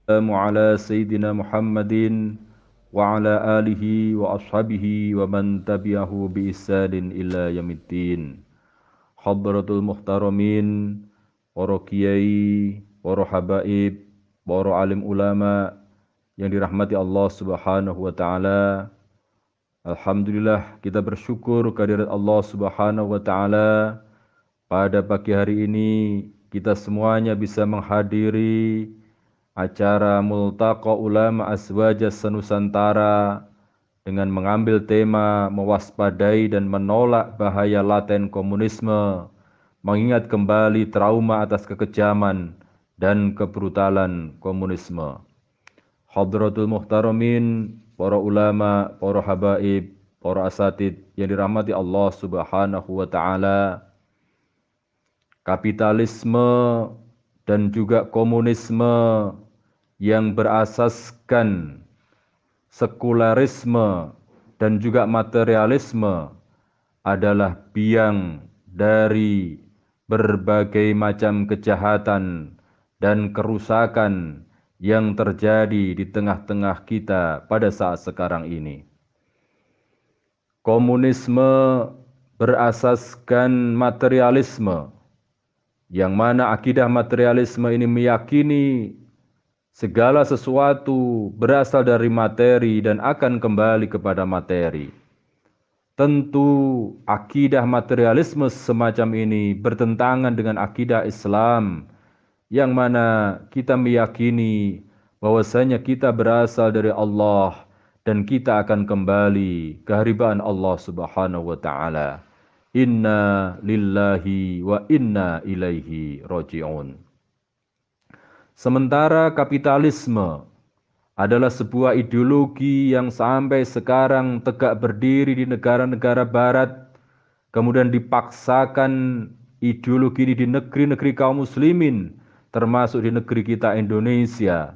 على سيدنا محمد وعلى آله وأصحابه ومن تبعه بإحسان إلى يوم الدين. Hadratul Muhtaramin, para kiai, para habaib, para alim ulama yang dirahmati Allah Subhanahu wa taala. Alhamdulillah kita bersyukur kehadirat Allah Subhanahu wa taala pada pagi hari ini kita semuanya bisa menghadiri acara Multaqa Ulama Azwaja Senusantara dengan mengambil tema mewaspadai dan menolak bahaya laten komunisme, mengingat kembali trauma atas kekejaman dan kebrutalan komunisme. Hadratul Muhtaramin, para ulama, para habaib, para asatid yang dirahmati Allah Subhanahu wa taala. Kapitalisme dan juga komunisme yang berasaskan sekularisme dan juga materialisme adalah biang dari berbagai macam kejahatan dan kerusakan yang terjadi di tengah-tengah kita pada saat sekarang ini. Komunisme berasaskan materialisme, yang mana akidah materialisme ini meyakini segala sesuatu berasal dari materi dan akan kembali kepada materi. Tentu akidah materialisme semacam ini bertentangan dengan akidah Islam, yang mana kita meyakini bahwasanya kita berasal dari Allah dan kita akan kembali ke hadirat Allah Subhanahu wa taala. Inna lillahi wa inna ilaihi raji'un. Sementara kapitalisme adalah sebuah ideologi yang sampai sekarang tegak berdiri di negara-negara barat, kemudian dipaksakan ideologi ini di negeri-negeri kaum muslimin, termasuk di negeri kita Indonesia.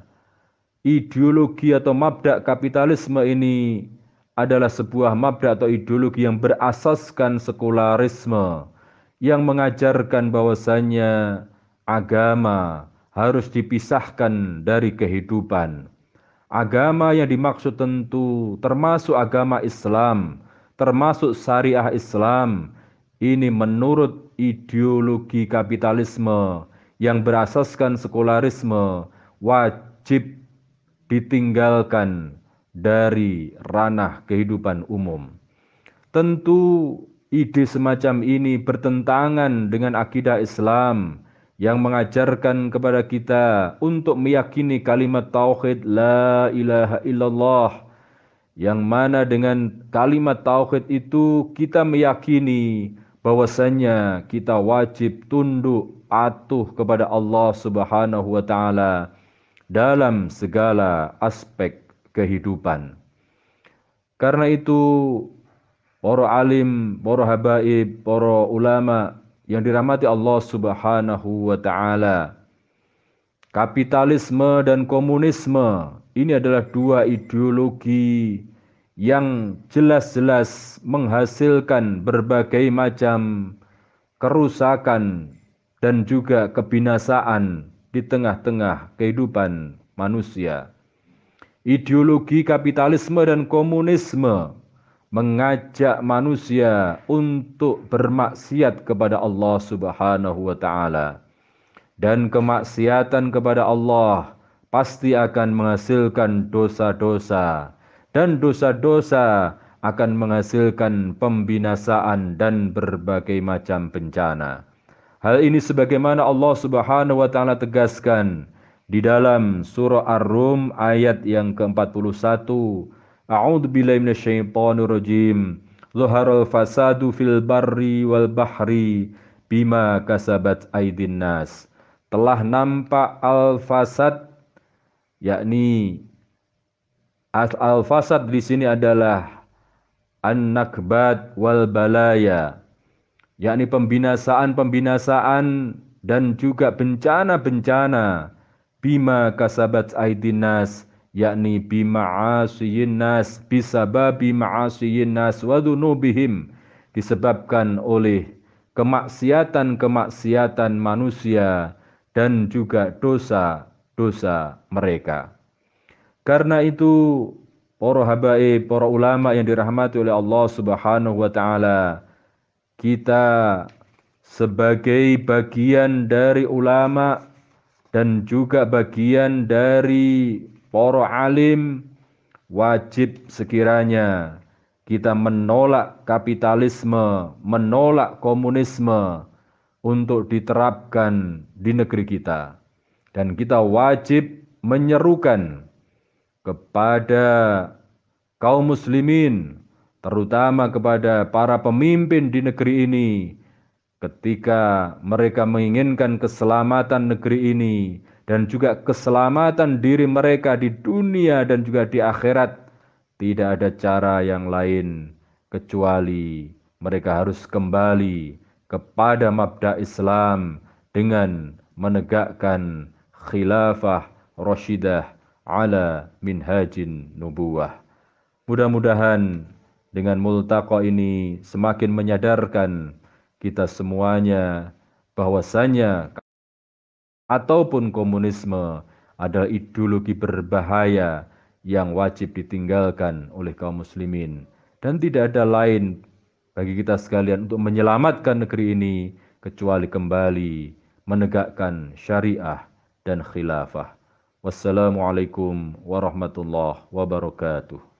Ideologi atau mabda kapitalisme ini adalah sebuah mabda atau ideologi yang berasaskan sekularisme, yang mengajarkan bahwasannya agama harus dipisahkan dari kehidupan. Agama yang dimaksud tentu termasuk agama Islam, termasuk syariah Islam. Ini menurut ideologi kapitalisme yang berasaskan sekularisme wajib ditinggalkan dari ranah kehidupan umum. Tentu ide semacam ini bertentangan dengan akidah Islam yang mengajarkan kepada kita untuk meyakini kalimat tauhid la ilaha illallah, yang mana dengan kalimat tauhid itu kita meyakini bahwasanya kita wajib tunduk patuh kepada Allah Subhanahu wa taala dalam segala aspek kehidupan. Karena itu, para alim, para habaib, para ulama yang dirahmati Allah Subhanahu wa taala, kapitalisme dan komunisme ini adalah dua ideologi yang jelas-jelas menghasilkan berbagai macam kerusakan dan juga kebinasaan di tengah-tengah kehidupan manusia. Ideologi kapitalisme dan komunisme mengajak manusia untuk bermaksiat kepada Allah Subhanahu wa taala. Dan kemaksiatan kepada Allah pasti akan menghasilkan dosa-dosa, dan dosa-dosa akan menghasilkan pembinasaan dan berbagai macam bencana. Hal ini sebagaimana Allah Subhanahu wa taala tegaskan di dalam surah Ar-Rum ayat yang ke-41. A'udzu billahi minasyaitonir rajim. Zuharal fasadu fil barri wal bahri bima kasabat aydin nas. Telah nampak al-fasad, yakni al-fasad di sini adalah an-nakbat wal balaya, yakni pembinasaan dan juga bencana-bencana. Bima kasabat aydin nas, yakni bima'asiyin nas, bisababi ma'asiyin nas wa dzunubihim, disebabkan oleh kemaksiatan-kemaksiatan manusia dan juga dosa dosa mereka. Karena itu, para habaib, para ulama yang dirahmati oleh Allah Subhanahu wa taala, kita sebagai bagian dari ulama dan juga bagian dari para alim, wajib sekiranya kita menolak kapitalisme, menolak komunisme untuk diterapkan di negeri kita. Dan kita wajib menyerukan kepada kaum muslimin, terutama kepada para pemimpin di negeri ini, ketika mereka menginginkan keselamatan negeri ini dan juga keselamatan diri mereka di dunia dan juga di akhirat, tidak ada cara yang lain kecuali mereka harus kembali kepada mabda Islam dengan menegakkan khilafah rasyidah ala minhajin nubuwah. Mudah-mudahan dengan multaqa ini semakin menyadarkan kita semuanya bahwasanya ataupun komunisme adalah ideologi berbahaya yang wajib ditinggalkan oleh kaum muslimin, dan tidak ada lain bagi kita sekalian untuk menyelamatkan negeri ini kecuali kembali menegakkan syariah dan khilafah. Wassalamualaikum warahmatullahi wabarakatuh.